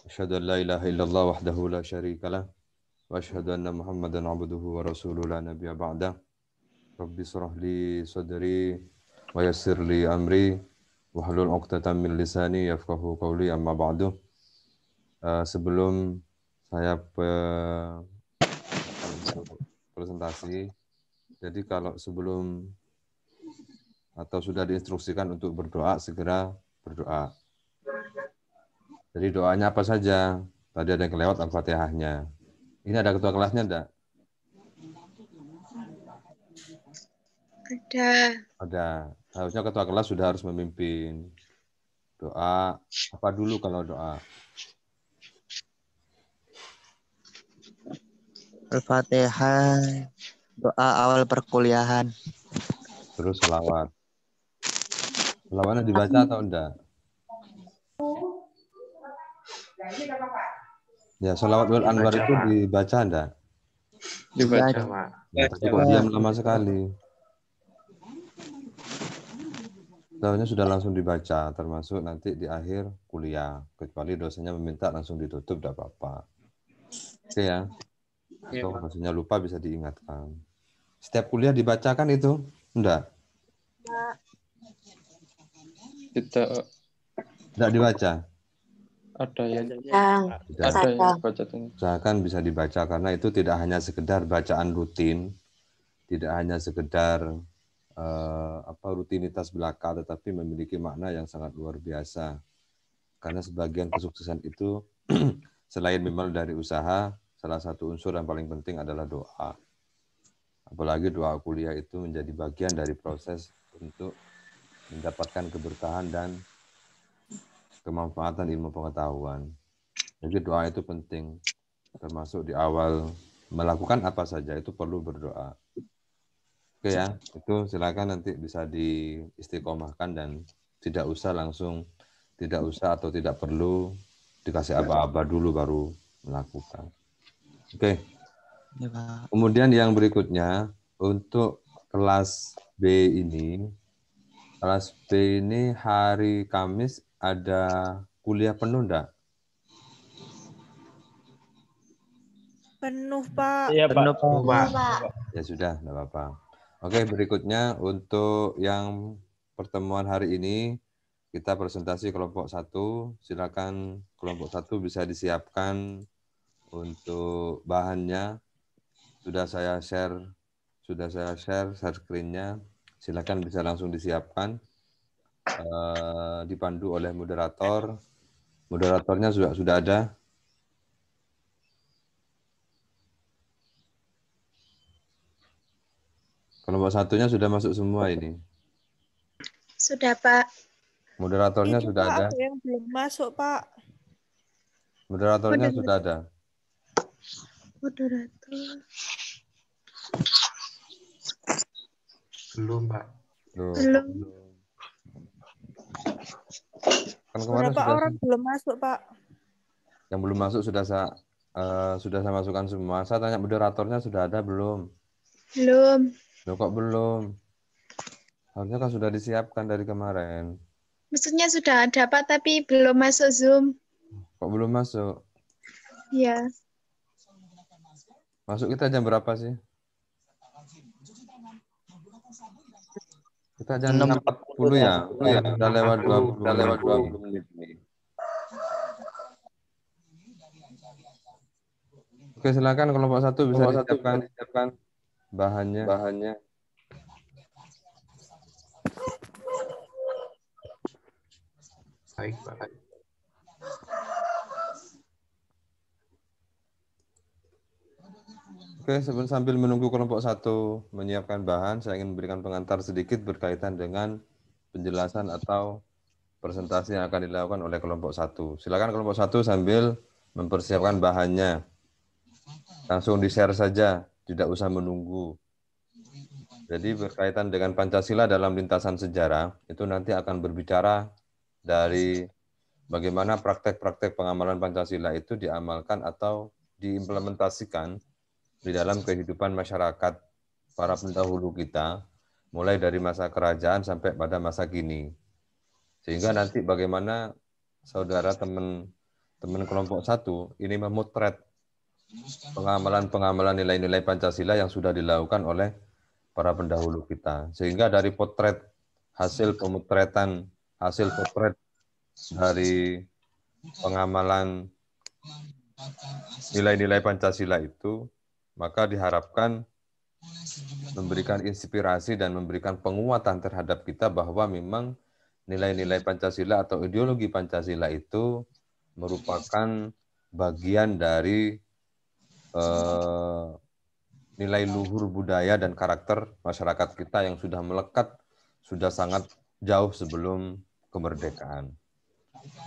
Asyhadu an la ilaha illallah wahdahu la syarika lah wa asyhadu anna Muhammadan abduhu wa rasuluhu la nabiyya ba'dah. Rabbi shrah li sadri wa yassir li amri wahlul 'uqdatam min lisani yafqahu qawli amma ba'du. Sebelum saya untuk presentasi, jadi kalau sebelum atau sudah diinstruksikan untuk berdoa, segera berdoa. Jadi doanya apa saja? Tadi ada yang kelewat Al-Fatihahnya. Ini ada ketua kelasnya enggak? Ada. Ada. Harusnya ketua kelas sudah harus memimpin. Doa apa dulu kalau doa? Al-Fatihah, doa awal perkuliahan. Terus selawat. Selawatnya dibaca atau enggak? Ya, selawat wal anwar itu dibaca enggak? Dibaca, Pak. Ya, tapi kok diam lama sekali. Selawatnya sudah langsung dibaca, termasuk nanti di akhir kuliah. Kecuali dosennya meminta langsung ditutup, enggak apa-apa. Oke ya. Atau dosennya lupa bisa diingatkan. Setiap kuliah dibacakan itu? Enggak? Enggak dibaca? Ada ya. Ada yang baca tuh. Usahakan bisa dibaca karena itu tidak hanya sekedar bacaan rutin, tidak hanya sekedar rutinitas belaka, tetapi memiliki makna yang sangat luar biasa. Karena sebagian kesuksesan itu selain memang dari usaha, salah satu unsur yang paling penting adalah doa. Apalagi doa kuliah itu menjadi bagian dari proses untuk mendapatkan keberkahan dan kemanfaatan ilmu pengetahuan. Jadi doa itu penting, termasuk di awal melakukan apa saja itu perlu berdoa. Oke ya, itu silakan nanti bisa diistiqomahkan dan tidak usah atau tidak perlu dikasih aba-aba dulu baru melakukan. Oke. Ya, Pak. Kemudian yang berikutnya untuk kelas B ini hari Kamis ada kuliah penuh enggak? penuh, Pak. Iya, Pak. Ya sudah, enggak apa-apa. Oke, berikutnya untuk yang pertemuan hari ini kita presentasi kelompok 1. Silakan kelompok 1 bisa disiapkan untuk bahannya. Sudah saya share screen-nya. Silakan bisa langsung disiapkan. Dipandu oleh moderator. Moderatornya sudah ada. Kelompok 1-nya sudah masuk semua ini. Sudah, Pak. Moderatornya Itu, sudah Pak, ada. ada yang belum masuk, Pak. Moderatornya sudah ada. Moderator. Belum, Pak. Belum. Kan kemarin Berapa orang belum masuk, Pak? Yang belum masuk sudah saya masukkan semua. Saya tanya moderatornya sudah ada belum? Belum. Loh, kok belum? Harusnya kan sudah disiapkan dari kemarin. Maksudnya sudah ada, Pak, tapi belum masuk Zoom. Kok belum masuk? Iya. Masuk kita jam berapa sih? Kita jam 6.40 ya? Sudah lewat 20 menit. Oke, silakan kelompok 1 bisa disiapkan bahannya. Baik, Pak. Oke, sambil menunggu kelompok 1 menyiapkan bahan, saya ingin memberikan pengantar sedikit berkaitan dengan penjelasan atau presentasi yang akan dilakukan oleh kelompok 1. Silakan kelompok 1 sambil mempersiapkan bahannya. Langsung di-share saja, tidak usah menunggu. Jadi berkaitan dengan Pancasila dalam lintasan sejarah, itu nanti akan berbicara dari bagaimana praktek-praktek pengamalan Pancasila itu diamalkan atau diimplementasikan di dalam kehidupan masyarakat para pendahulu kita, mulai dari masa kerajaan sampai pada masa kini. Sehingga nanti bagaimana saudara teman teman kelompok 1 ini memotret pengamalan-pengamalan nilai-nilai Pancasila yang sudah dilakukan oleh para pendahulu kita. Sehingga dari potret, hasil potret dari pengamalan nilai-nilai Pancasila itu, maka diharapkan memberikan inspirasi dan memberikan penguatan terhadap kita bahwa memang nilai-nilai Pancasila atau ideologi Pancasila itu merupakan bagian dari nilai luhur budaya dan karakter masyarakat kita yang sudah melekat, sudah sangat jauh sebelum kemerdekaan.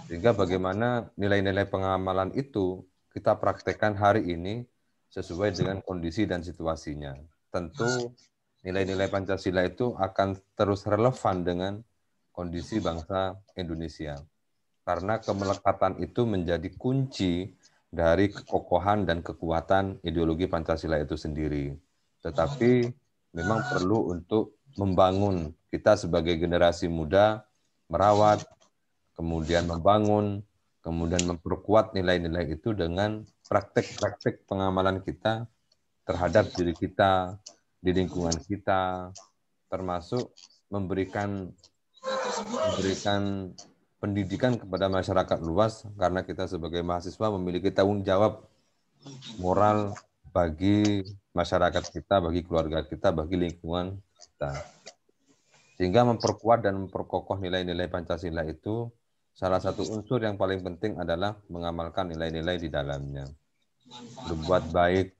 Sehingga bagaimana nilai-nilai pengamalan itu kita praktekkan hari ini sesuai dengan kondisi dan situasinya. Tentu nilai-nilai Pancasila itu akan terus relevan dengan kondisi bangsa Indonesia. Karena kemelekatan itu menjadi kunci dari kekokohan dan kekuatan ideologi Pancasila itu sendiri. Tetapi memang perlu untuk membangun kita sebagai generasi muda, merawat, kemudian membangun, kemudian memperkuat nilai-nilai itu dengan praktek-praktek pengamalan kita terhadap diri kita, di lingkungan kita, termasuk memberikan pendidikan kepada masyarakat luas, karena kita sebagai mahasiswa memiliki tanggung jawab moral bagi masyarakat kita, bagi keluarga kita, bagi lingkungan kita. Sehingga memperkuat dan memperkokoh nilai-nilai Pancasila itu salah satu unsur yang paling penting adalah mengamalkan nilai-nilai di dalamnya. Berbuat baik,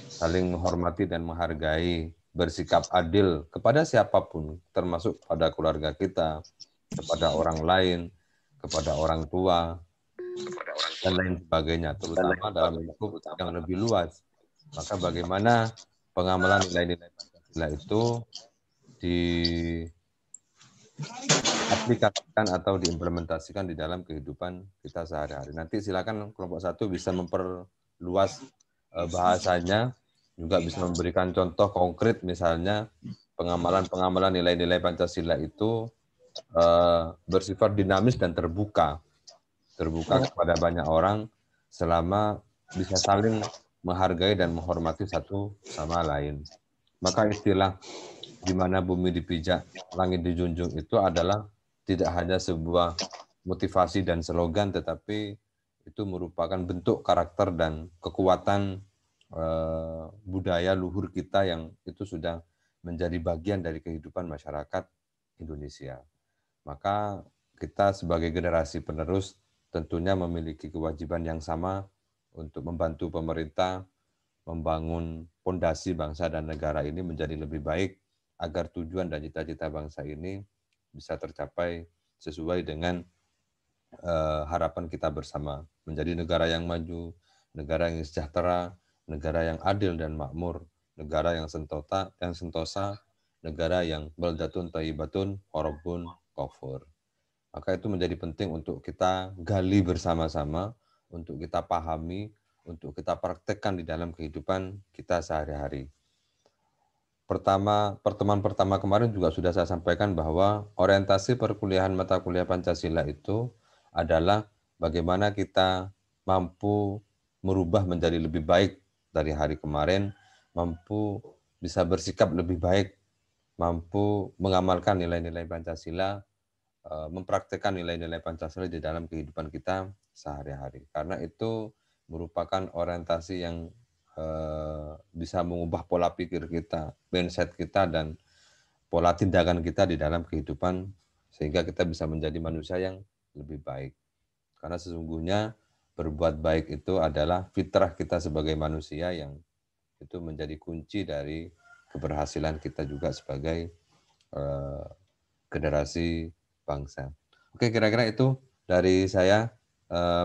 saling menghormati dan menghargai, bersikap adil kepada siapapun, termasuk pada keluarga kita, kepada orang lain, kepada orang tua, dan lain sebagainya, terutama dalam lingkup yang lebih luas. Maka bagaimana pengamalan nilai-nilai Pancasila itu diaplikasikan atau diimplementasikan di dalam kehidupan kita sehari-hari. Nanti silakan kelompok 1 bisa memperluas bahasanya, juga bisa memberikan contoh konkret, misalnya pengamalan nilai-nilai Pancasila itu bersifat dinamis dan terbuka kepada banyak orang selama bisa saling menghargai dan menghormati satu sama lain. Maka istilah di mana bumi dipijak, langit dijunjung itu adalah tidak hanya sebuah motivasi dan slogan, tetapi itu merupakan bentuk karakter dan kekuatan budaya luhur kita yang itu sudah menjadi bagian dari kehidupan masyarakat Indonesia. Maka kita sebagai generasi penerus tentunya memiliki kewajiban yang sama untuk membantu pemerintah membangun fondasi bangsa dan negara ini menjadi lebih baik agar tujuan dan cita-cita bangsa ini bisa tercapai sesuai dengan harapan kita bersama, menjadi negara yang maju, negara yang sejahtera, negara yang adil dan makmur, negara yang sentosa, negara yang baldatun thayyibatun warabun ghafur. Maka itu menjadi penting untuk kita gali bersama-sama, untuk kita pahami, untuk kita praktekkan di dalam kehidupan kita sehari-hari. Pertemuan pertama kemarin juga sudah saya sampaikan bahwa orientasi perkuliahan mata kuliah Pancasila itu adalah bagaimana kita mampu merubah menjadi lebih baik dari hari kemarin, mampu bisa bersikap lebih baik, mampu mengamalkan nilai-nilai Pancasila, mempraktekkan nilai-nilai Pancasila di dalam kehidupan kita sehari-hari. Karena itu merupakan orientasi yang bisa mengubah pola pikir kita, mindset kita, dan pola tindakan kita di dalam kehidupan, sehingga kita bisa menjadi manusia yang lebih baik. Karena sesungguhnya berbuat baik itu adalah fitrah kita sebagai manusia yang itu menjadi kunci dari keberhasilan kita juga sebagai generasi bangsa. Oke, kira-kira itu dari saya,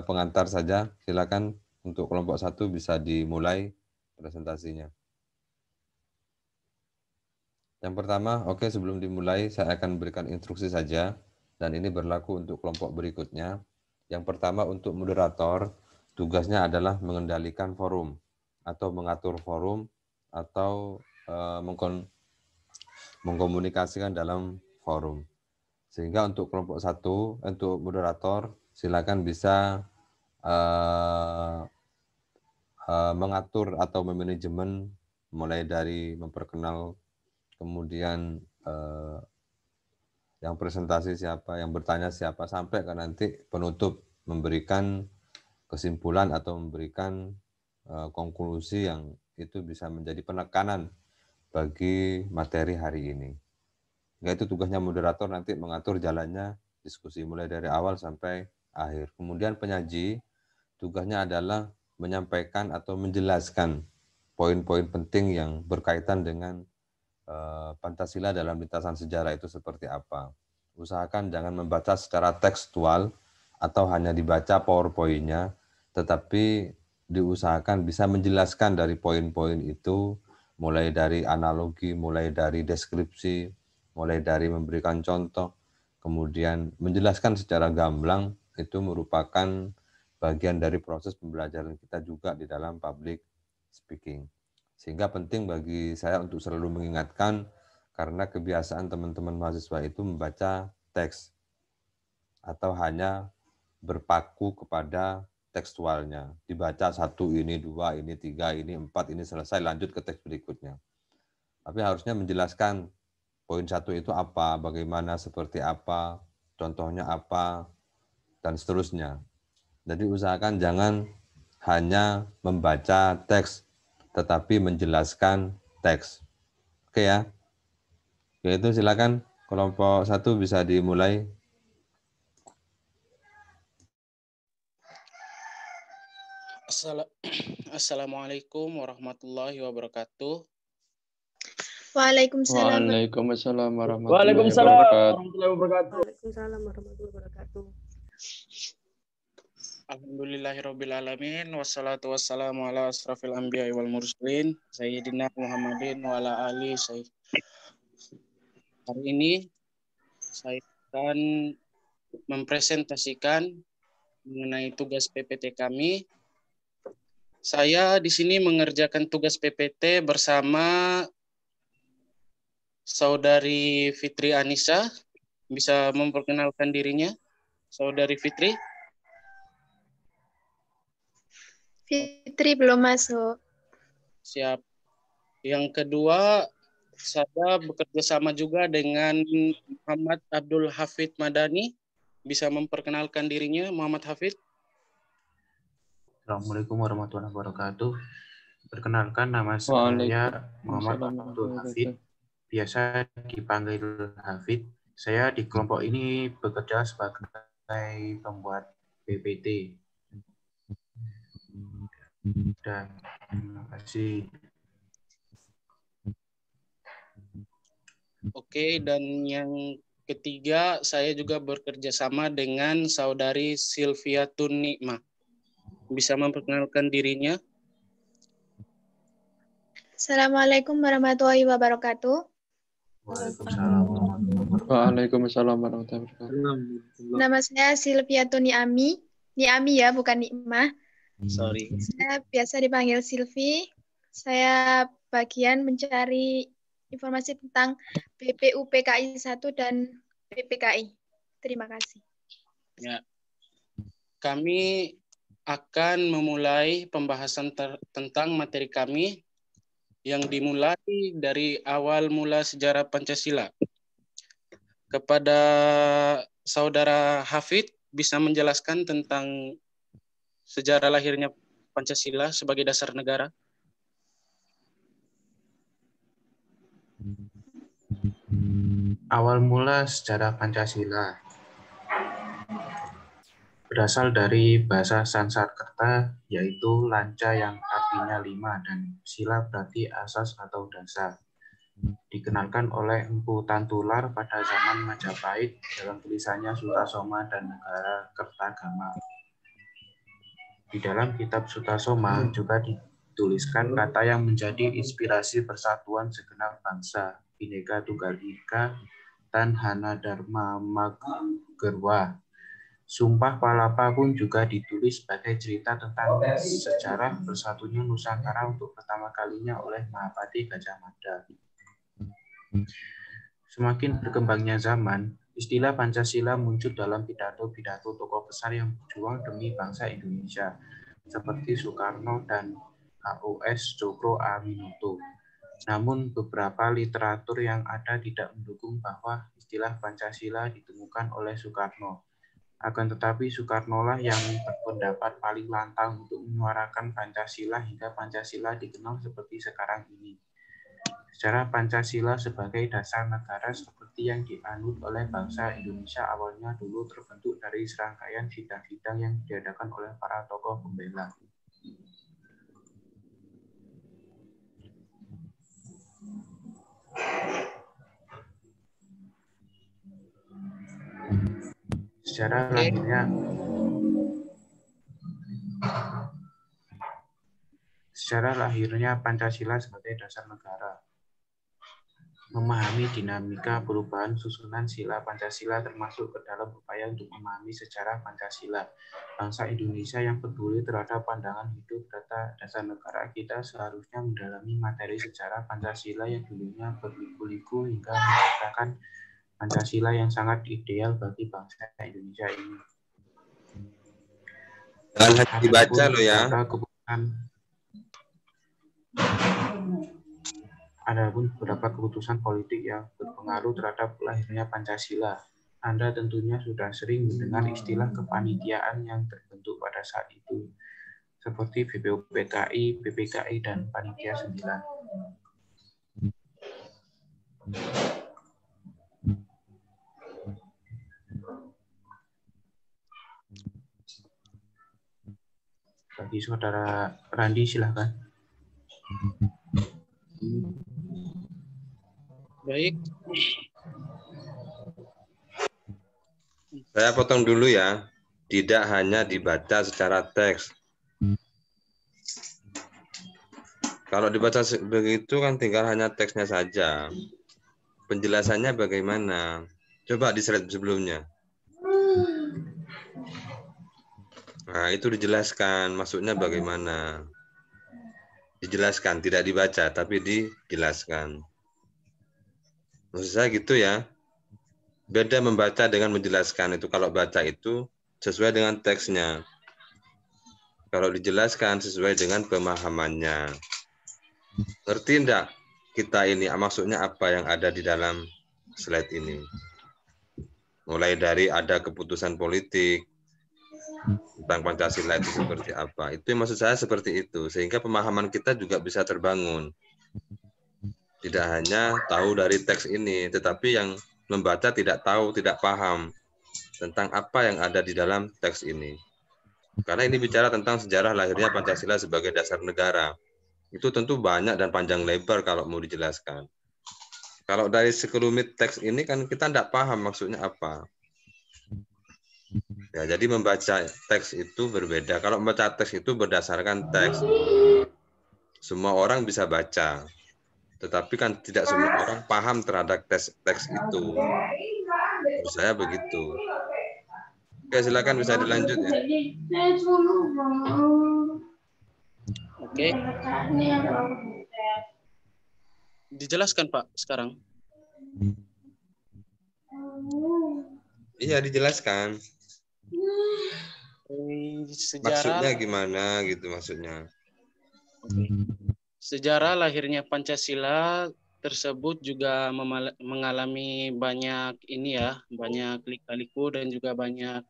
pengantar saja. Silakan untuk kelompok 1 bisa dimulai presentasinya. Yang pertama, oke, sebelum dimulai saya akan berikan instruksi saja, dan ini berlaku untuk kelompok berikutnya. Yang pertama, untuk moderator, tugasnya adalah mengendalikan forum atau mengatur forum atau mengkomunikasikan dalam forum. Sehingga untuk kelompok 1, untuk moderator, silakan bisa eh, mengatur atau memanajemen mulai dari memperkenal, kemudian yang presentasi siapa, yang bertanya siapa, sampai ke nanti penutup memberikan kesimpulan atau memberikan konklusi yang itu bisa menjadi penekanan bagi materi hari ini. Itu tugasnya moderator nanti mengatur jalannya diskusi mulai dari awal sampai akhir. Kemudian penyaji tugasnya adalah menyampaikan atau menjelaskan poin-poin penting yang berkaitan dengan Pancasila dalam lintasan sejarah itu seperti apa. Usahakan jangan membaca secara tekstual atau hanya dibaca PowerPoint-nya, tetapi diusahakan bisa menjelaskan dari poin-poin itu, mulai dari analogi, mulai dari deskripsi, mulai dari memberikan contoh, kemudian menjelaskan secara gamblang. Itu merupakan bagian dari proses pembelajaran kita juga di dalam public speaking. Sehingga penting bagi saya untuk selalu mengingatkan, karena kebiasaan teman-teman mahasiswa itu membaca teks atau hanya berpaku kepada tekstualnya. Dibaca 1, ini 2, ini 3, ini 4, ini selesai, lanjut ke teks berikutnya. Tapi harusnya menjelaskan poin 1 itu apa, bagaimana, seperti apa, contohnya apa, dan seterusnya. Jadi usahakan jangan hanya membaca teks, tetapi menjelaskan teks. Oke ya. Oke, itu silakan kelompok 1 bisa dimulai. Assalamualaikum warahmatullahi wabarakatuh. Waalaikumsalam. Waalaikumsalam warahmatullahi Waalaikumsalam wabarakatuh. warahmatullahi wabarakatuh. Waalaikumsalam warahmatullahi wabarakatuh. Alhamdulillahirrabbilalamin. Wassalatu wassalamu ala asrafil anbiya wal mursalin. Sayyidina Muhammadin wa ala ali sayyid. Hari ini saya akan mempresentasikan mengenai tugas PPT kami. Saya di sini mengerjakan tugas PPT bersama Saudari Fitri Anissa. Bisa memperkenalkan dirinya, Saudari Fitri? Fitri belum masuk. Siap. Yang kedua, saya bekerja sama juga dengan Muhammad Abdul Hafid Madani. Bisa memperkenalkan dirinya, Muhammad Hafid? Assalamualaikum warahmatullahi wabarakatuh. Perkenalkan, nama saya Muhammad Abdul Hafid, biasa dipanggil Hafid. Saya di kelompok ini bekerja sebagai pembuat PPT. Dan terima kasih. Oke, dan yang ketiga, saya juga bekerja sama dengan Saudari Sylvia Tunikma. Bisa memperkenalkan dirinya? Assalamualaikum warahmatullahi wabarakatuh. Waalaikumsalam warahmatullahi wabarakatuh. Nama saya Sylvia Niami. Niami ya, bukan Nikmah. Sorry. Saya biasa dipanggil Sylvie. Saya bagian mencari informasi tentang BPU PKI 1 dan PPKI. Terima kasih. Ya. Kami akan memulai pembahasan tentang materi kami yang dimulai dari awal mula sejarah Pancasila. Kepada Saudara Hafid, bisa menjelaskan tentang sejarah lahirnya Pancasila sebagai dasar negara? Awal mula sejarah Pancasila berasal dari bahasa Sanskerta, yaitu lanca yang artinya 5 dan sila berarti asas atau dasar. Dikenalkan oleh Empu Tantular pada zaman Majapahit dalam tulisannya Sutasoma dan Negara Kertagama. Di dalam kitab Sutasoma juga dituliskan kata yang menjadi inspirasi persatuan segenap bangsa, Bhinneka Tunggal Ika dan Hana Dharma Maggerwa. Sumpah Palapa pun juga ditulis sebagai cerita tentang sejarah bersatunya Nusantara untuk pertama kalinya oleh Mahapati Gajah Mada. Semakin berkembangnya zaman, Istilah Pancasila muncul dalam pidato-pidato tokoh besar yang berjuang demi bangsa Indonesia, seperti Soekarno dan HOS Cokro Aminoto. Namun beberapa literatur yang ada tidak mendukung bahwa istilah Pancasila ditemukan oleh Soekarno. Akan tetapi Soekarnolah yang berpendapat paling lantang untuk menyuarakan Pancasila hingga Pancasila dikenal seperti sekarang ini. Secara Pancasila sebagai dasar negara seperti yang dianut oleh bangsa Indonesia awalnya dulu terbentuk dari serangkaian sidang-sidang yang diadakan oleh para tokoh pembela. Secara lahirnya Pancasila sebagai dasar negara. Memahami dinamika perubahan susunan sila Pancasila termasuk ke dalam upaya untuk memahami sejarah Pancasila. Bangsa Indonesia yang peduli terhadap pandangan hidup data dasar negara kita seharusnya mendalami materi sejarah Pancasila yang dulunya berliku-liku hingga menciptakan Pancasila yang sangat ideal bagi bangsa Indonesia ini. Jangan dibaca lo ya. Adapun beberapa keputusan politik yang berpengaruh terhadap lahirnya Pancasila. Anda tentunya sudah sering mendengar istilah kepanitiaan yang terbentuk pada saat itu, seperti BPUPKI, PPKI, dan Panitia 9. Bagi Saudara Randi, silahkan. Baik. Saya potong dulu ya. Tidak hanya dibaca secara teks. Kalau dibaca begitu kan tinggal hanya teksnya saja. Penjelasannya bagaimana? Coba di slide sebelumnya. Nah, itu dijelaskan maksudnya bagaimana. Dijelaskan, tidak dibaca, tapi dijelaskan. Maksud saya gitu ya. Beda membaca dengan menjelaskan. Itu kalau baca itu sesuai dengan teksnya. Kalau dijelaskan sesuai dengan pemahamannya. Ngerti enggak kita ini maksudnya apa yang ada di dalam slide ini? Mulai dari ada keputusan politik tentang Pancasila itu seperti apa. Itu yang maksud saya seperti itu. Sehingga pemahaman kita juga bisa terbangun. Tidak hanya tahu dari teks ini, tetapi yang membaca tidak tahu, tidak paham tentang apa yang ada di dalam teks ini. Karena ini bicara tentang sejarah lahirnya Pancasila sebagai dasar negara. Itu tentu banyak dan panjang lebar kalau mau dijelaskan. Kalau dari sekelumit teks ini kan kita tidak paham maksudnya apa. Ya, jadi membaca teks itu berbeda. Kalau membaca teks itu berdasarkan teks. Semua orang bisa baca. Tetapi kan tidak semua orang paham terhadap teks itu. Menurut saya begitu. Oke, silakan bisa dilanjut ya. Oke. Dijelaskan Pak sekarang. Iya, dijelaskan. Sejarah, maksudnya gimana gitu maksudnya. Sejarah lahirnya Pancasila tersebut juga mengalami banyak ini ya, banyak lika-liku dan juga banyak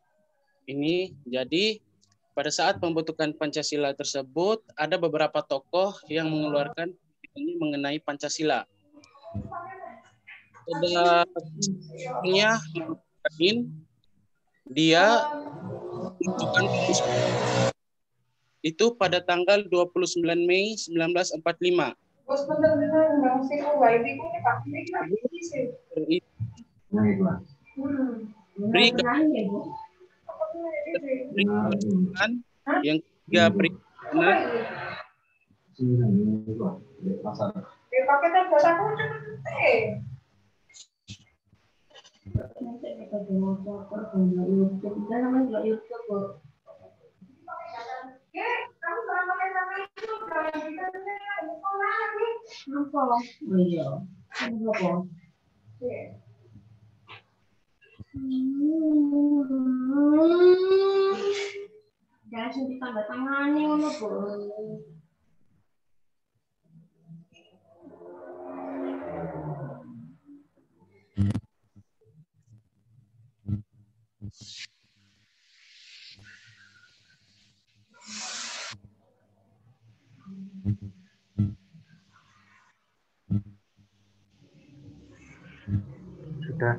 ini. Jadi pada saat pembentukan Pancasila tersebut ada beberapa tokoh yang mengeluarkan ini mengenai Pancasila. Ada dia menentukan itu pada tanggal 29 Mei 1945. Yang ketiga perikanan. Jangan ditambah tangannya ngono, Bu. Sudah.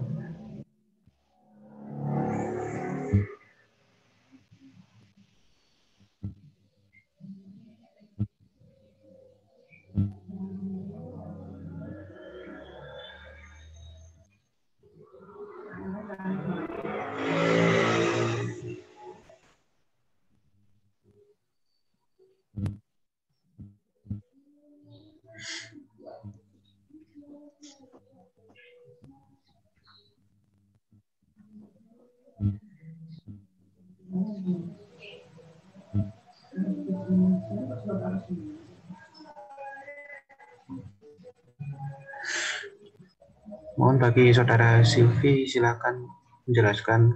Mohon bagi saudara Silvi, silakan menjelaskan.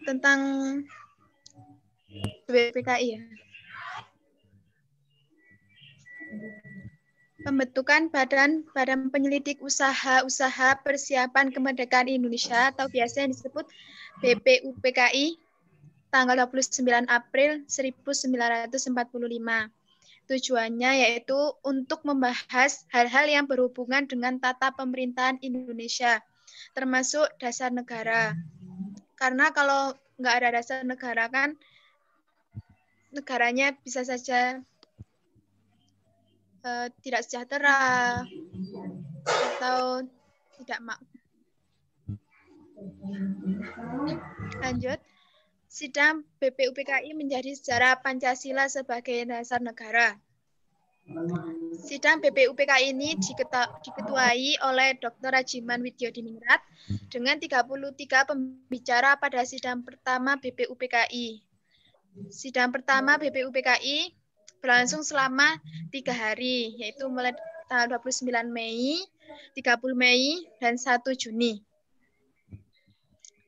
Tentang BPKI ya. Pembentukan Badan Penyelidik Usaha-Usaha Persiapan Kemerdekaan Indonesia atau biasa yang disebut BPUPKI tanggal 29 April 1945. Tujuannya yaitu untuk membahas hal-hal yang berhubungan dengan tata pemerintahan Indonesia, termasuk dasar negara. Karena kalau nggak ada dasar negara kan, negaranya bisa saja tidak sejahtera atau tidak makmur. Lanjut, sidang BPUPKI menjadi sejarah Pancasila sebagai dasar negara. Sidang BPUPKI ini diketuai oleh Dr. Rajiman Widyodiningrat dengan 33 pembicara pada sidang pertama BPUPKI. Sidang pertama BPUPKI berlangsung selama 3 hari, yaitu mulai tanggal 29 Mei, 30 Mei, dan 1 Juni.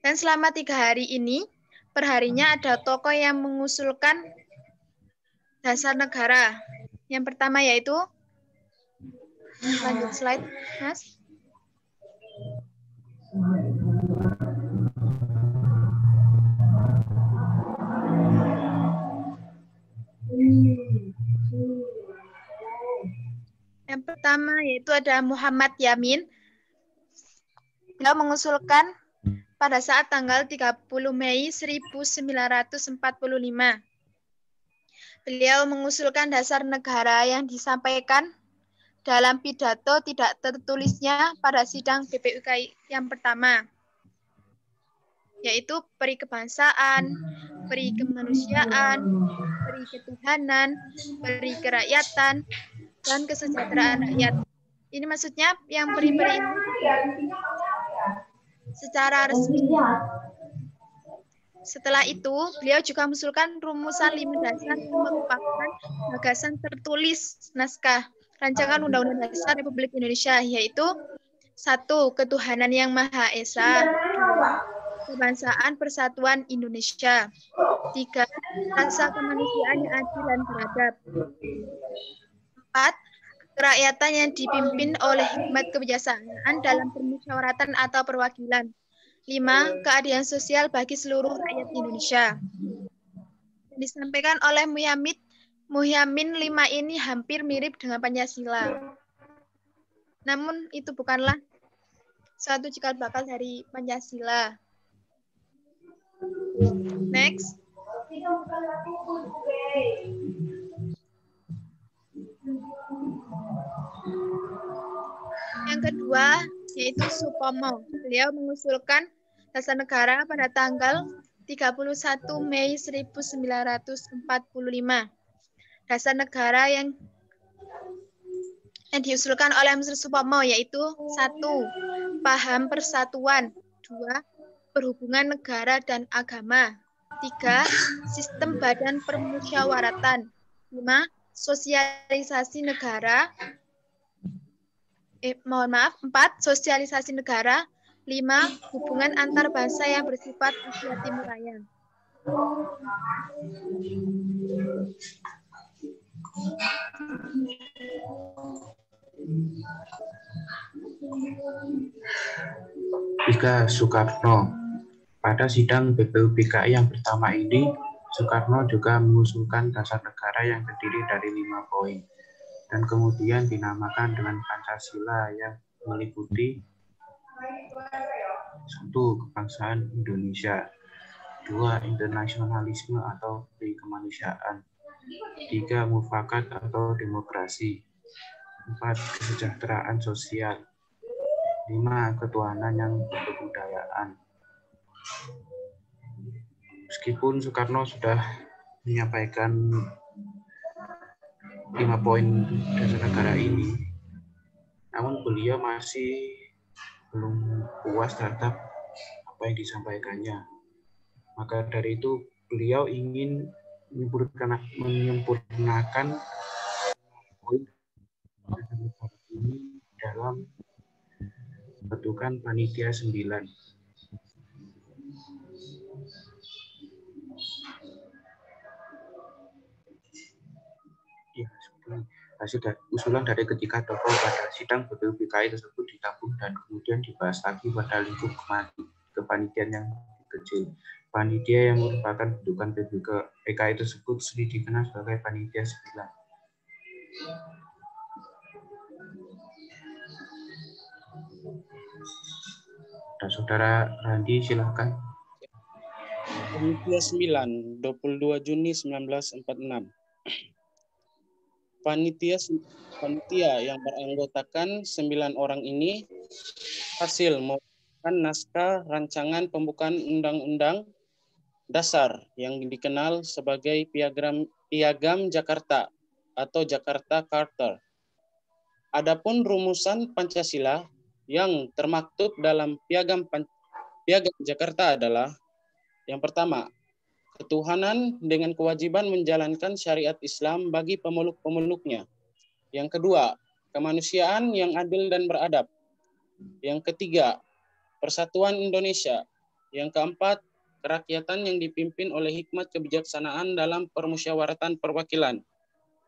Dan selama 3 hari ini, perharinya ada tokoh yang mengusulkan dasar negara. Yang pertama yaitu, lanjut slide, Mas. Yang pertama yaitu ada Muhammad Yamin. Beliau mengusulkan pada saat tanggal 30 Mei 1945. Beliau mengusulkan dasar negara yang disampaikan dalam pidato tidak tertulisnya pada sidang BPUPKI yang pertama, yaitu peri kebangsaan, peri kemanusiaan, peri ketuhanan, peri kerakyatan, dan kesejahteraan rakyat. Ini maksudnya yang peri-peri ini secara resmi. Setelah itu, beliau juga mengusulkan rumusan 5 dasar yang merupakan gagasan tertulis naskah Rancangan Undang-Undang Dasar Republik Indonesia, yaitu 1. Ketuhanan yang Maha Esa, 2. Kebangsaan Persatuan Indonesia, 3. Rasa kemanusiaan yang adil dan beradab, 4. Kerakyatan yang dipimpin oleh hikmat kebijaksanaan dalam permusyawaratan atau perwakilan, 5. Keadilan sosial bagi seluruh rakyat Indonesia. Disampaikan oleh Muhyamin 5 ini hampir mirip dengan Pancasila. Namun itu bukanlah suatu cikal bakal dari Pancasila. Next. Yang kedua yaitu Supomo. Beliau mengusulkan dasar negara pada tanggal 31 Mei 1945. Dasar negara yang diusulkan oleh Mr. Supomo yaitu 1. Paham persatuan, 2. Perhubungan negara dan agama, 3. Sistem badan permusyawaratan, 5. Sosialisasi negara, 4. Sosialisasi negara. 5. Hubungan antar bangsa yang bersifat Asia Timur Raya. Tiga, Soekarno. Pada sidang BPUPKI yang pertama ini, Soekarno juga mengusulkan dasar negara yang terdiri dari 5 poin dan kemudian dinamakan dengan Pancasila yang meliputi 1. Kebangsaan Indonesia, 2. Internasionalisme atau kemanusiaan, 3. Mufakat atau demokrasi, 4. Kesejahteraan sosial, 5. Ketuhanan yang kebudayaan. Meskipun Soekarno sudah menyampaikan 5 poin dasar negara ini, namun beliau masih belum puas terhadap apa yang disampaikannya. Maka dari itu beliau ingin menyempurnakan poin dasar negara ini dalam bentukan panitia 9. Ya, hasil usulan dari ketiga tokoh pada sidang BPUPKI tersebut ditampung dan kemudian dibahas lagi pada lingkup kepanitiaan yang kecil. Panitia yang merupakan bentukan BPUPKI tersebut sering dikenal sebagai panitia 9. Dan Saudara Randi, silakan. Panitia 9, 22 Juni 1946. Panitia yang beranggotakan 9 orang ini hasil membuat naskah rancangan pembukaan Undang-Undang Dasar yang dikenal sebagai Piagam Jakarta atau Jakarta Charter. Adapun rumusan Pancasila yang termaktub dalam Piagam Jakarta adalah yang pertama, ketuhanan dengan kewajiban menjalankan syariat Islam bagi pemeluk-pemeluknya. Yang kedua, kemanusiaan yang adil dan beradab. Yang ketiga, persatuan Indonesia. Yang keempat, kerakyatan yang dipimpin oleh hikmat kebijaksanaan dalam permusyawaratan perwakilan.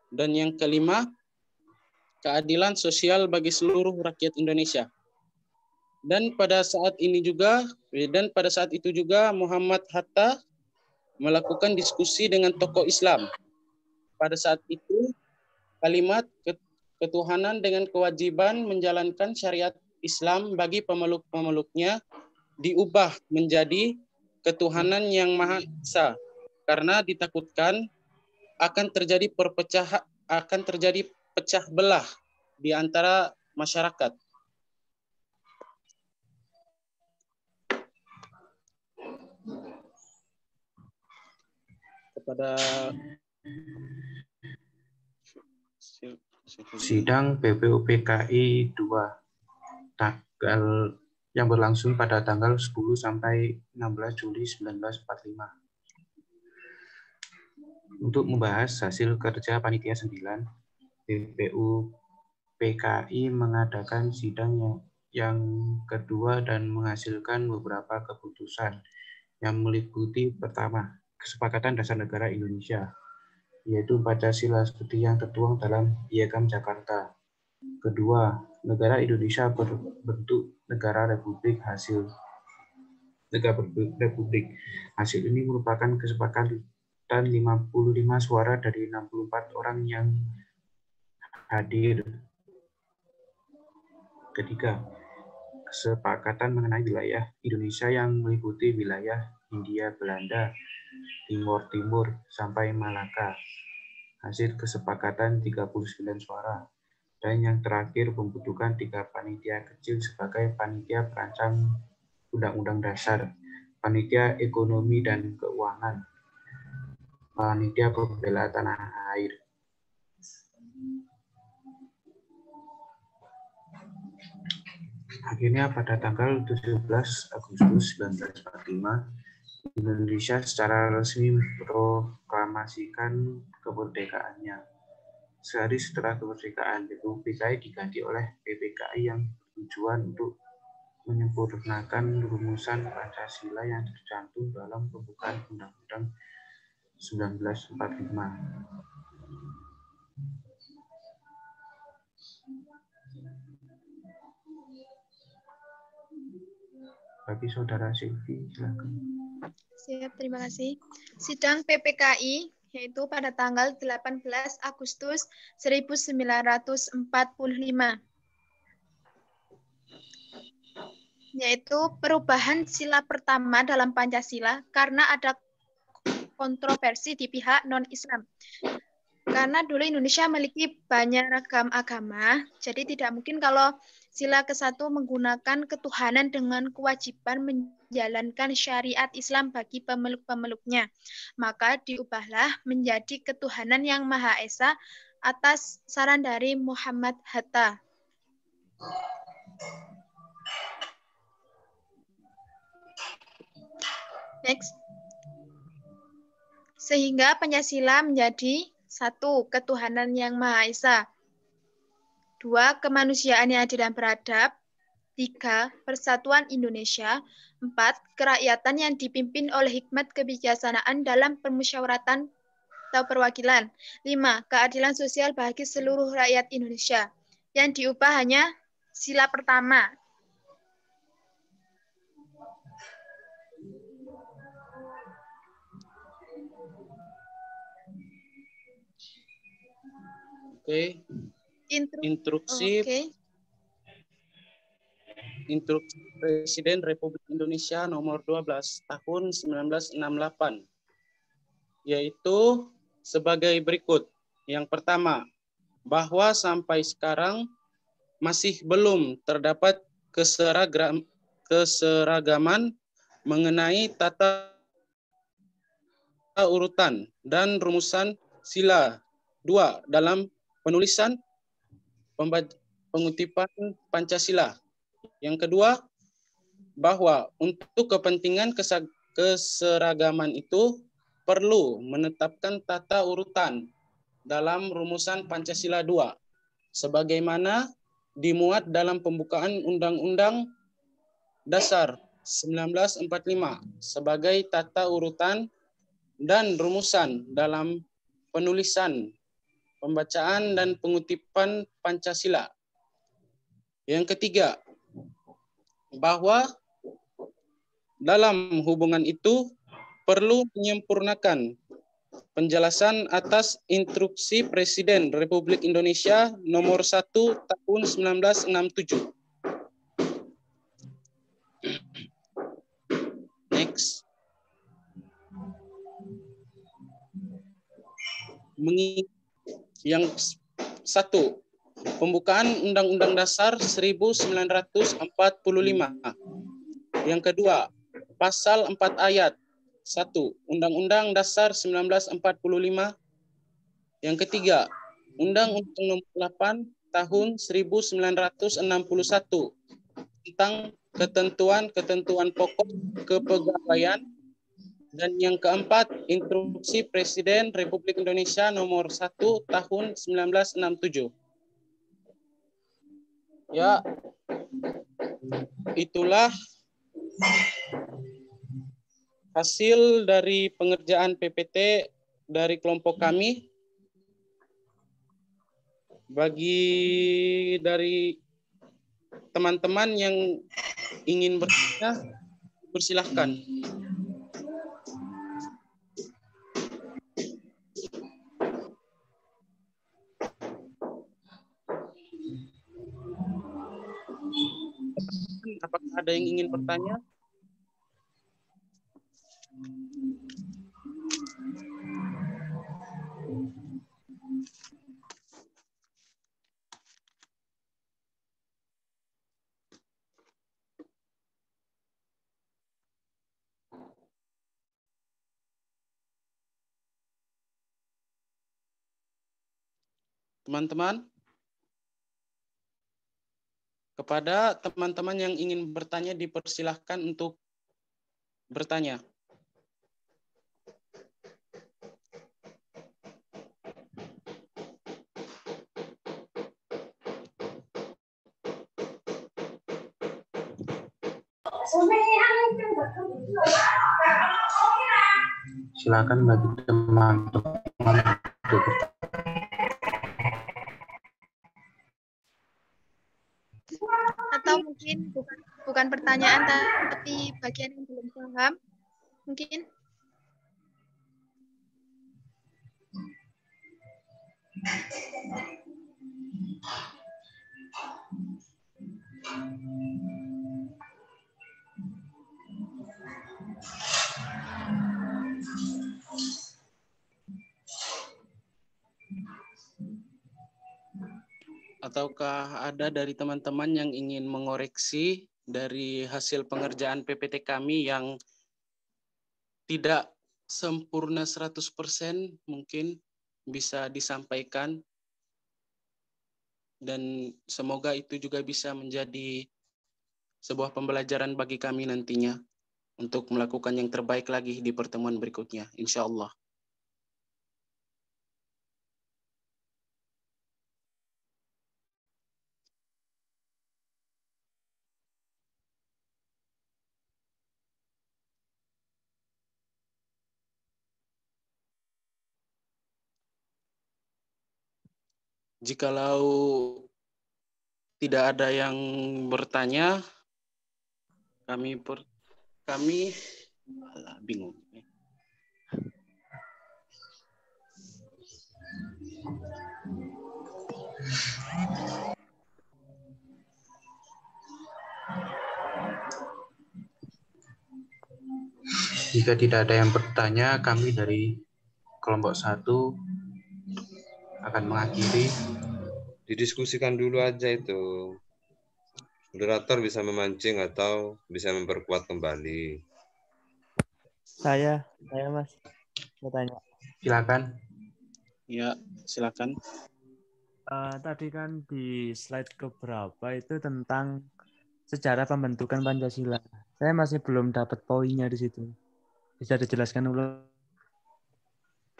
Dan yang kelima, keadilan sosial bagi seluruh rakyat Indonesia. Dan pada saat itu juga Muhammad Hatta melakukan diskusi dengan tokoh Islam. Pada saat itu, kalimat ketuhanan dengan kewajiban menjalankan syariat Islam bagi pemeluk-pemeluknya diubah menjadi ketuhanan yang Maha Esa, karena ditakutkan akan terjadi pecah belah di antara masyarakat. Kepada Sidang BPUPKI 2 tanggal yang berlangsung pada tanggal 10 sampai 16 Juli 1945. Untuk membahas hasil kerja Panitia 9, BPUPKI mengadakan sidang yang kedua dan menghasilkan beberapa keputusan yang meliputi pertama, kesepakatan dasar negara Indonesia, yaitu Pancasila seperti yang tertuang dalam Piagam Jakarta. Kedua, negara Indonesia berbentuk negara republik. Hasil ini merupakan kesepakatan 55 suara dari 64 orang yang hadir. Ketiga, kesepakatan mengenai wilayah Indonesia yang meliputi wilayah Hindia Belanda, Timur sampai Malaka. Hasil kesepakatan 39 suara. Dan yang terakhir, pembentukan 3 panitia kecil sebagai panitia perancang Undang-Undang Dasar, panitia ekonomi dan keuangan, panitia pembela tanah air. Akhirnya pada tanggal 17 Agustus 1945, Indonesia secara resmi memproklamasikan kemerdekaannya. sehari setelah kemerdekaan. Republik PKI diganti oleh PPKI yang bertujuan untuk menyempurnakan rumusan Pancasila yang tercantum dalam pembukaan Undang-Undang 1945. Bagi Saudara Silvi, silakan. Siap, terima kasih. Sidang PPKI yaitu pada tanggal 18 Agustus 1945, yaitu perubahan sila pertama dalam Pancasila karena ada kontroversi di pihak non-Islam. Karena dulu Indonesia memiliki banyak ragam agama, jadi tidak mungkin kalau sila ke-1 menggunakan ketuhanan dengan kewajiban menjalankan syariat Islam bagi pemeluk-pemeluknya. Maka diubahlah menjadi ketuhanan yang Maha Esa atas saran dari Muhammad Hatta. Next. Sehingga Pancasila menjadi 1. Ketuhanan yang Maha Esa. 2. Kemanusiaan yang adil dan beradab. 3. Persatuan Indonesia. 4. Kerakyatan yang dipimpin oleh hikmat kebijaksanaan dalam permusyawaratan atau perwakilan. 5. Keadilan sosial bagi seluruh rakyat Indonesia. Yang diubah hanya sila pertama. Oke. Instruksi Presiden Republik Indonesia nomor 12 tahun 1968, yaitu sebagai berikut. Yang pertama, bahwa sampai sekarang masih belum terdapat keseragaman mengenai tata urutan dan rumusan sila 2 dalam penulisan pengutipan Pancasila. Yang kedua, bahwa untuk kepentingan keseragaman itu perlu menetapkan tata urutan dalam rumusan Pancasila 2 sebagaimana dimuat dalam pembukaan Undang-Undang Dasar 1945 sebagai tata urutan dan rumusan dalam penulisan, pembacaan, dan pengutipan Pancasila. Yang ketiga, bahwa dalam hubungan itu perlu menyempurnakan penjelasan atas instruksi Presiden Republik Indonesia nomor 1 tahun 1967. Next. Yang 1. Pembukaan Undang-Undang Dasar 1945. Yang kedua, pasal 4 ayat 1 Undang-Undang Dasar 1945. Yang ketiga, Undang-Undang Nomor 8 Tahun 1961 tentang ketentuan-ketentuan pokok kepegawaian. Dan yang keempat, Instruksi Presiden Republik Indonesia nomor 1 tahun 1967. Ya, itulah hasil dari pengerjaan PPT dari kelompok kami. Bagi dari teman-teman yang ingin bertanya, persilahkan. Apakah ada yang ingin bertanya? Teman-teman? Kepada teman-teman yang ingin bertanya, dipersilahkan untuk bertanya. Silakan bagi teman-teman untuk Atau mungkin bukan pertanyaan tapi bagian yang belum paham mungkin. Ataukah ada dari teman-teman yang ingin mengoreksi dari hasil pengerjaan PPT kami yang tidak sempurna 100%, mungkin bisa disampaikan. Dan semoga itu juga bisa menjadi sebuah pembelajaran bagi kami nantinya untuk melakukan yang terbaik lagi di pertemuan berikutnya, insya Allah. Jikalau tidak ada yang bertanya, kami bingung. Jika tidak ada yang bertanya, kami dari kelompok 1 akan mengakhiri. Didiskusikan dulu aja itu. Moderator bisa memancing atau bisa memperkuat kembali. Saya Mas bertanya. Silakan. Ya, silakan. Tadi kan di slide keberapa itu tentang sejarah pembentukan Pancasila. Saya masih belum dapat poinnya di situ. Bisa dijelaskan ulang?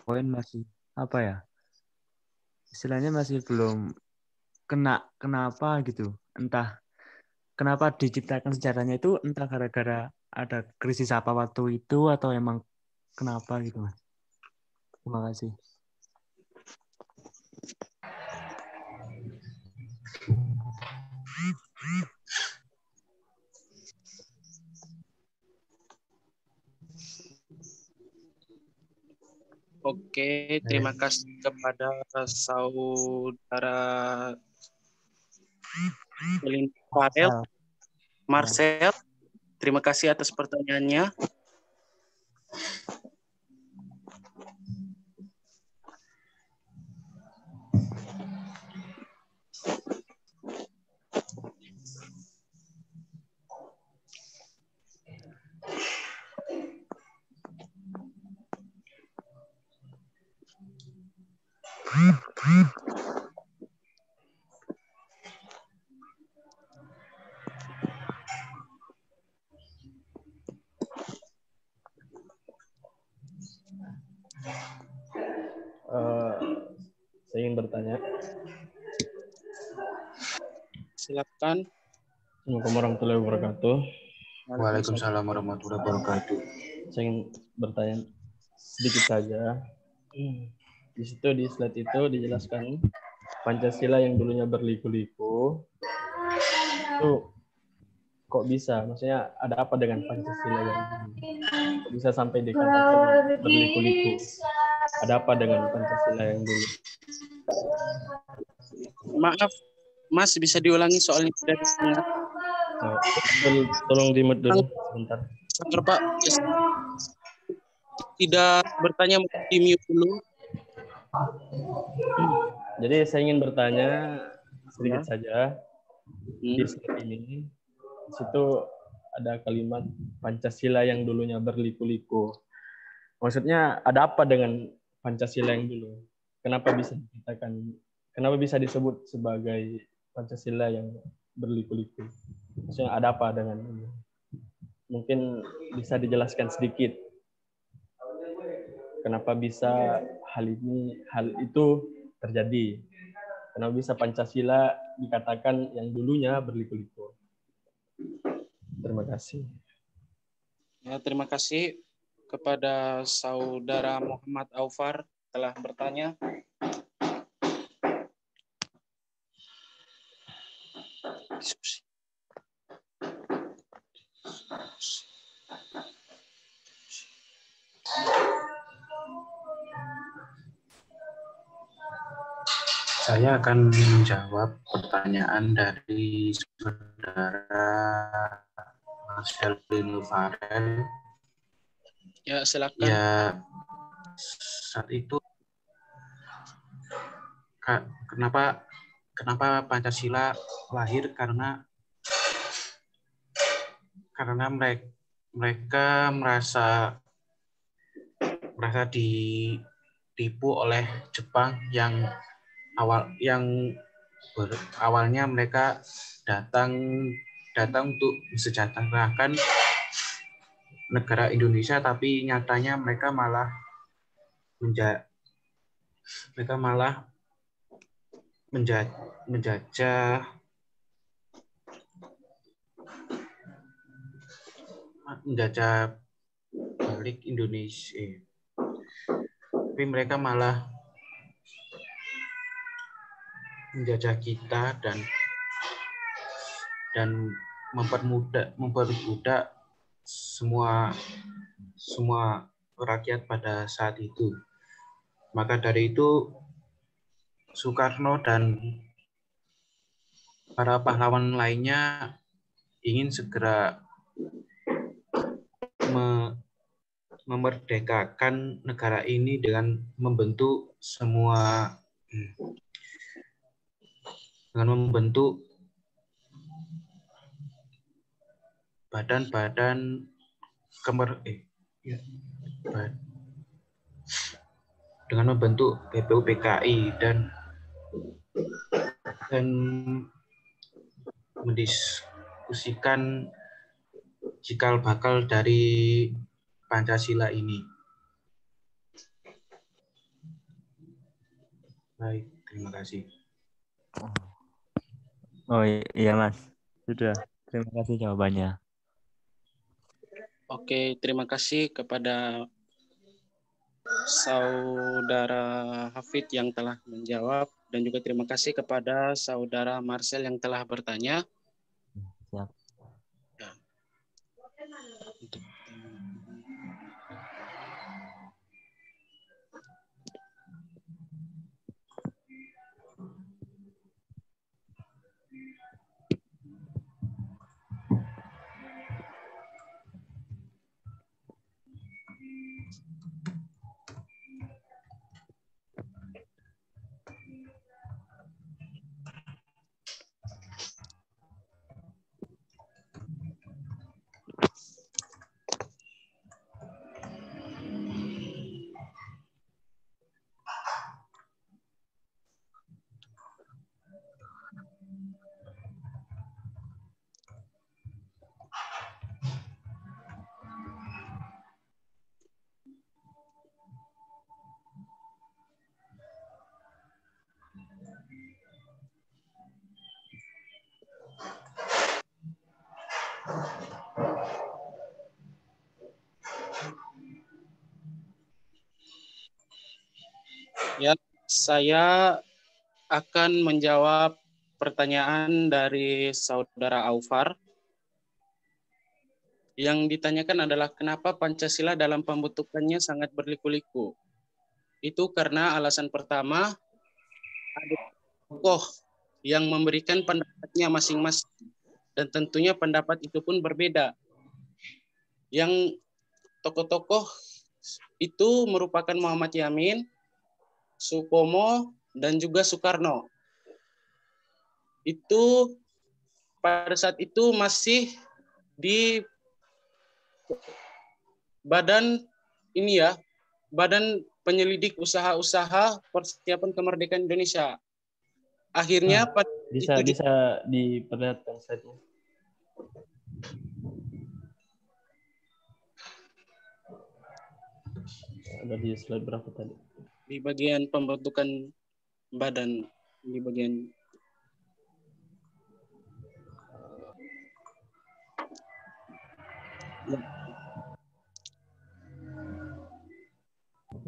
Poin masih apa ya? Istilahnya masih belum kenapa gitu. Entah kenapa diciptakan sejarahnya itu entah gara-gara ada krisis apa waktu itu atau emang kenapa gitu, Mas. Terima kasih. Oke, terima kasih kepada saudara Marcel. Terima kasih atas pertanyaannya. Saya ingin bertanya. Silakan. Assalamualaikum warahmatullahi wabarakatuh. Waalaikumsalam warahmatullahi wabarakatuh. Saya ingin bertanya sedikit saja. Di situ di slide itu dijelaskan Pancasila yang dulunya berliku-liku itu kok bisa? Maksudnya ada apa dengan Pancasila yang kok bisa sampai dikatakan berliku-liku? Ada apa dengan Pancasila yang dulu? Maaf, Mas, bisa diulangi soalnya tidak dengar. Tolong di-mute dulu sebentar. Sebentar, Pak. Tidak bertanya, di-mute dulu. Jadi saya ingin bertanya sedikit saja. Di slide ini, di situ ada kalimat Pancasila yang dulunya berliku-liku. Maksudnya ada apa dengan Pancasila yang dulu? Kenapa bisa disebut sebagai Pancasila yang berliku-liku? Maksudnya ada apa dengan ini? Mungkin bisa dijelaskan sedikit. Kenapa bisa hal itu terjadi? Kenapa bisa Pancasila dikatakan yang dulunya berliku-liku? Terima kasih. Ya, terima kasih kepada Saudara Muhammad Aufar telah bertanya. Diskusi. Saya akan menjawab pertanyaan dari saudara Marcelino Farel. Ya, silakan. Ya, saat itu kenapa Pancasila lahir karena mereka merasa ditipu oleh Jepang yang awalnya mereka datang untuk mensejahterakan negara Indonesia, tapi nyatanya mereka malah menjajah balik Indonesia. Tapi mereka malah menjajah kita dan memperbudak semua rakyat pada saat itu. Maka dari itu Soekarno dan para pahlawan lainnya ingin segera memerdekakan negara ini dengan membentuk badan-badan dengan membentuk BPUPKI dan mendiskusikan cikal bakal dari Pancasila ini. Baik, terima kasih. Oh iya Mas, sudah. Terima kasih jawabannya. Oke, terima kasih kepada Saudara Hafid yang telah menjawab, dan juga terima kasih kepada Saudara Marcel yang telah bertanya. Siap. Ya. Ya, saya akan menjawab pertanyaan dari Saudara Aufar. Yang ditanyakan adalah kenapa Pancasila dalam pembentukannya sangat berliku-liku. Itu karena alasan pertama, ada tokoh yang memberikan pendapatnya masing-masing, dan tentunya pendapat itu pun berbeda. Yang tokoh-tokoh itu merupakan Muhammad Yamin, Supomo, dan juga Soekarno. Itu pada saat itu masih di badan penyelidik usaha-usaha persiapan kemerdekaan Indonesia. Akhirnya bisa diperlihatkan slide-nya. Ada di slide berapa tadi? Di bagian pembentukan badan, di bagian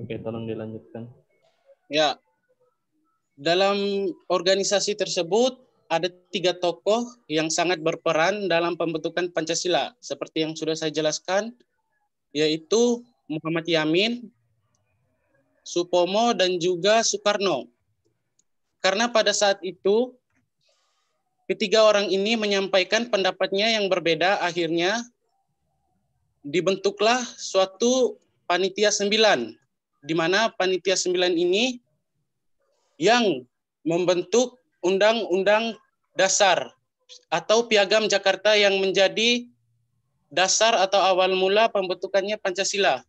Oke, tolong dilanjutkan. Ya, dalam organisasi tersebut ada 3 tokoh yang sangat berperan dalam pembentukan Pancasila. Seperti yang sudah saya jelaskan, yaitu Muhammad Yamin, Supomo, dan juga Soekarno. Karena pada saat itu, ketiga orang ini menyampaikan pendapatnya yang berbeda, akhirnya dibentuklah suatu Panitia 9, di mana Panitia 9 ini yang membentuk Undang-Undang Dasar atau Piagam Jakarta yang menjadi dasar atau awal mula pembentukannya Pancasila.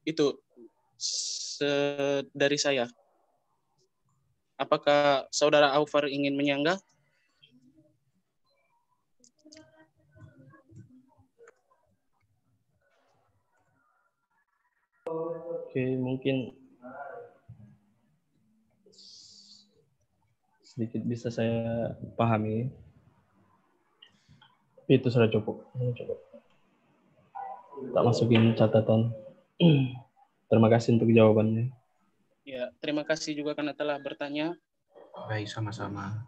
Itu dari saya. Apakah Saudara Aufar ingin menyanggah? Oke, mungkin sedikit bisa saya pahami. Tapi itu sudah cukup. Tak masukin catatan. Terima kasih untuk jawabannya. Ya, terima kasih juga karena telah bertanya. Baik, sama-sama.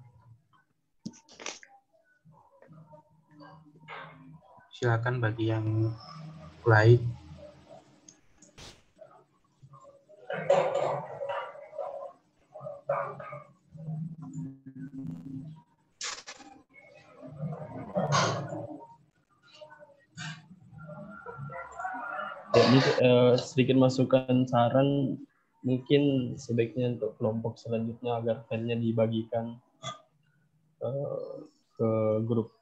Silakan bagi yang lain. Jadi sedikit masukan saran, mungkin sebaiknya untuk kelompok selanjutnya agar filenya dibagikan ke grup.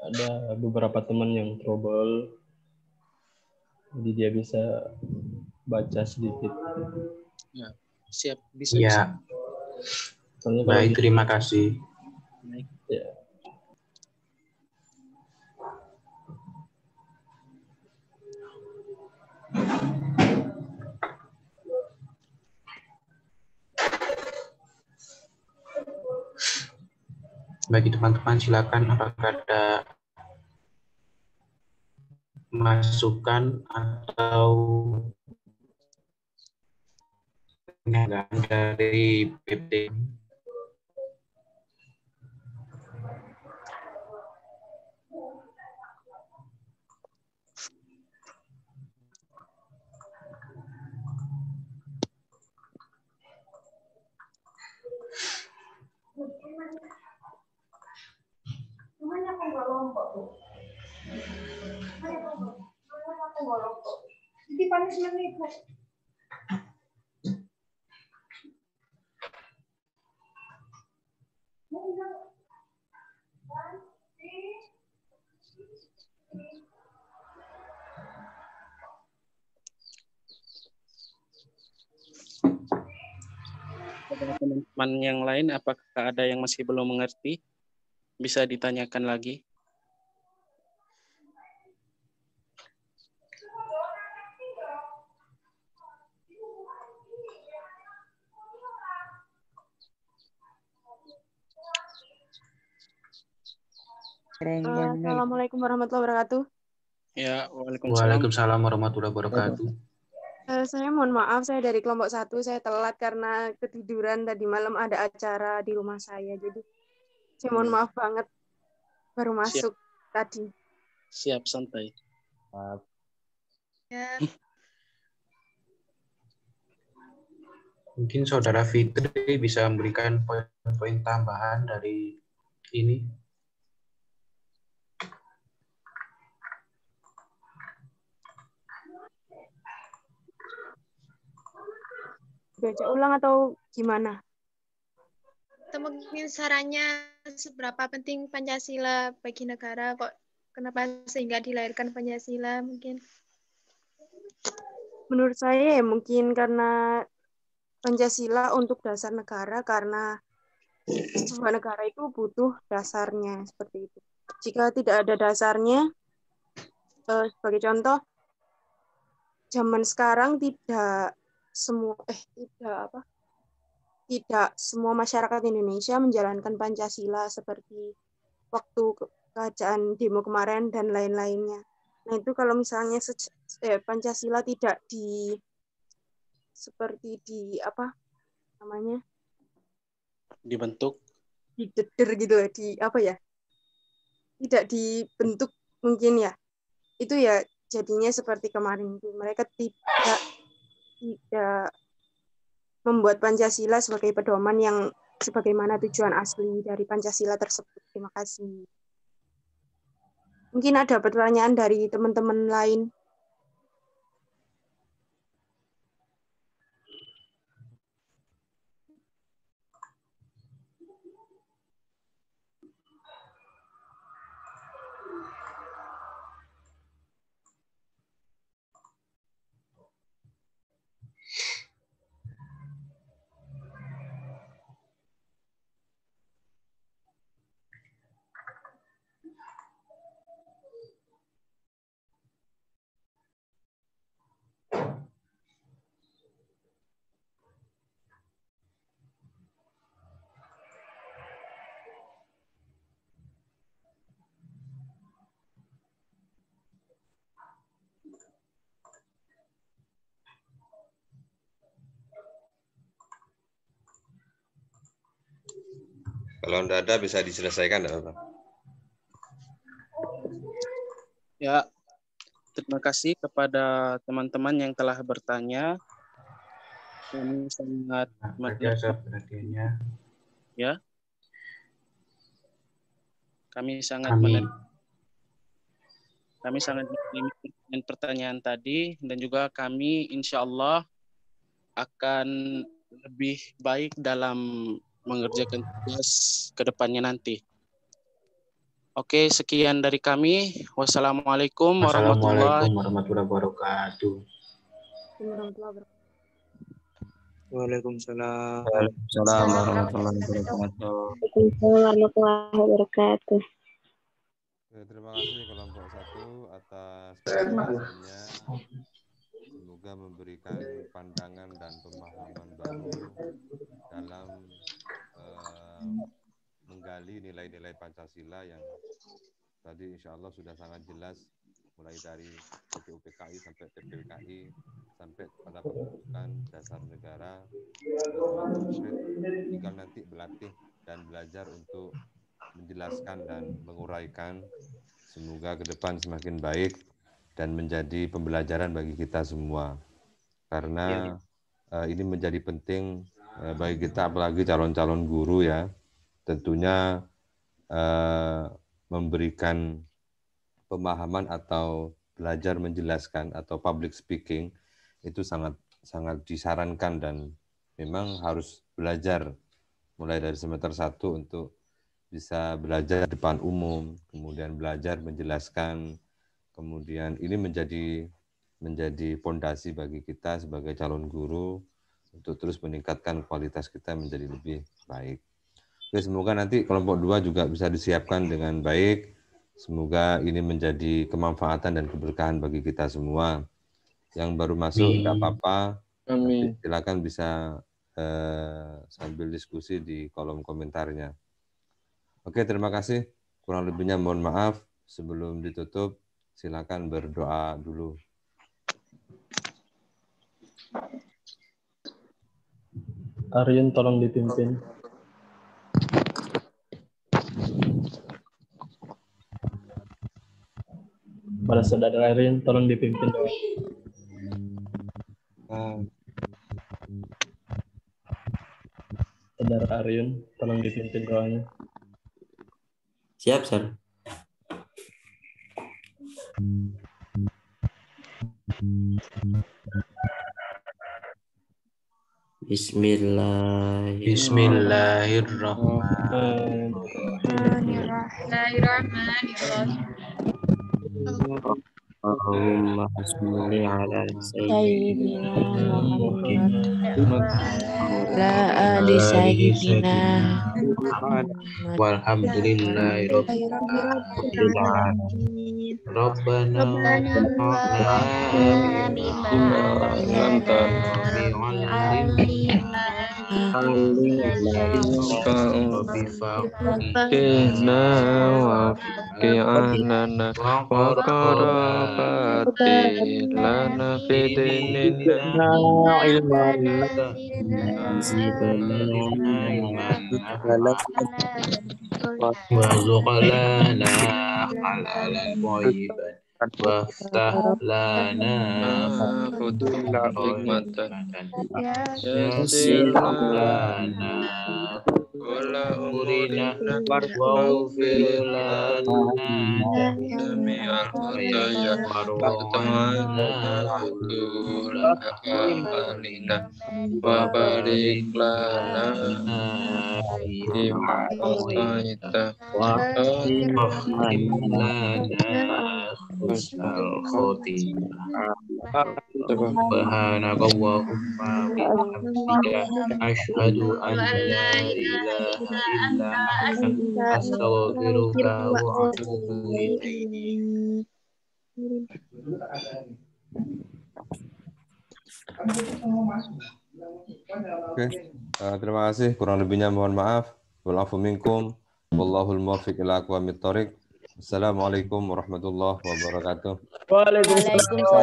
Ada beberapa teman yang trouble, jadi dia bisa baca sedikit. Ya, siap, bisa. Ya. Baik, terima kasih. Baik. Ya. Bagi teman-teman, silakan apakah ada masukan atau penyampaian dari PPT. Teman-teman yang lain, apakah ada yang masih belum mengerti? Bisa ditanyakan lagi. Assalamualaikum warahmatullahi wabarakatuh. Ya, Waalaikumsalam warahmatullahi wabarakatuh. Saya mohon maaf, saya dari kelompok 1, saya telat karena ketiduran tadi malam ada acara di rumah saya. Jadi saya mohon maaf banget baru masuk tadi. Siap, santai. Ya. Mungkin Saudara Fitri bisa memberikan poin-poin tambahan dari ini. Baca ulang atau gimana? Atau mungkin sarannya seberapa penting Pancasila bagi negara, kok kenapa sehingga dilahirkan Pancasila mungkin? Menurut saya ya mungkin karena Pancasila untuk dasar negara, karena sebuah negara itu butuh dasarnya seperti itu. Jika tidak ada dasarnya, sebagai contoh, zaman sekarang tidak semua masyarakat Indonesia menjalankan Pancasila seperti waktu kerajaan demo kemarin dan lain-lainnya. Nah, itu kalau misalnya Pancasila tidak seperti apa namanya? Dibentuk. Dideder gitu ya, tidak dibentuk mungkin ya. Itu ya jadinya seperti kemarin itu. Mereka tidak membuat Pancasila sebagai pedoman yang sebagaimana tujuan asli dari Pancasila tersebut. Terima kasih. Mungkin ada pertanyaan dari teman-teman lain. Kalau tidak ada bisa diselesaikan, tidak apa-apa. Ya, terima kasih kepada teman-teman yang telah bertanya. Kami sangat ya. Kami sangat menerima pertanyaan tadi, dan juga kami insya Allah akan lebih baik dalam mengerjakan tugas ke depannya nanti. Oke, sekian dari kami. Wassalamualaikum warahmatullahi wabarakatuh. Waalaikumsalam. Waalaikumsalam warahmatullahi wabarakatuh. Warahmatullahi wabarakatuh. Terima kasih kelompok 1 atas presentasinya. Semoga memberikan pandangan dan pemahaman baru dalam menggali nilai-nilai Pancasila yang tadi insya Allah sudah sangat jelas, mulai dari PPUPKI sampai PPWKI sampai pada pembentukan dasar negara. Tinggal nanti berlatih dan belajar untuk menjelaskan dan menguraikan. Semoga ke depan semakin baik dan menjadi pembelajaran bagi kita semua. Karena ini menjadi penting bagi kita, apalagi calon-calon guru ya. Tentunya memberikan pemahaman atau belajar menjelaskan atau public speaking itu sangat disarankan dan memang harus belajar mulai dari semester 1 untuk bisa belajar depan umum, kemudian belajar menjelaskan, kemudian ini menjadi fondasi bagi kita sebagai calon guru untuk terus meningkatkan kualitas kita menjadi lebih baik. Oke, semoga nanti kelompok 2 juga bisa disiapkan dengan baik. Semoga ini menjadi kemanfaatan dan keberkahan bagi kita semua. Yang baru masuk tidak apa-apa. Silakan bisa sambil diskusi di kolom komentarnya. Oke, terima kasih. Kurang lebihnya mohon maaf. Sebelum ditutup, silakan berdoa dulu. Aryun tolong dipimpin. Pada saudara Aryun tolong dipimpin. Saudara Aryun tolong dipimpin doanya. Siap, Sir. Bismillahirrahmanirrahim. Allahumma sholli ala sayyidina Muhammad La ali sayyidina walhamdulillahi rabbil alamin. Rabbana Kina wafi'anana wa qarabati lana fidinina warzuqlana halalan thayyiban waftah lana futuha hikmatan yassir lana wala umurina umurina waghfir lana jami'al khataya warhamna kulla amalina wa barik lana bima ataita واختم لنا حسن الخاتمة سبحانك اللهم وبحمدك أشهد أن لا إله إلا أنت أستغفرك وأتوب إليك. Oke, terima kasih. Kurang lebihnya mohon maaf. Walafu minkum. Wallahul muwaffiq ila aqwamit thoriq. Assalamualaikum warahmatullahi wabarakatuh. Waalaikumsalam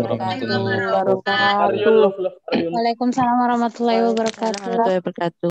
warahmatullahi wabarakatuh. Waalaikumsalam warahmatullahi wabarakatuh.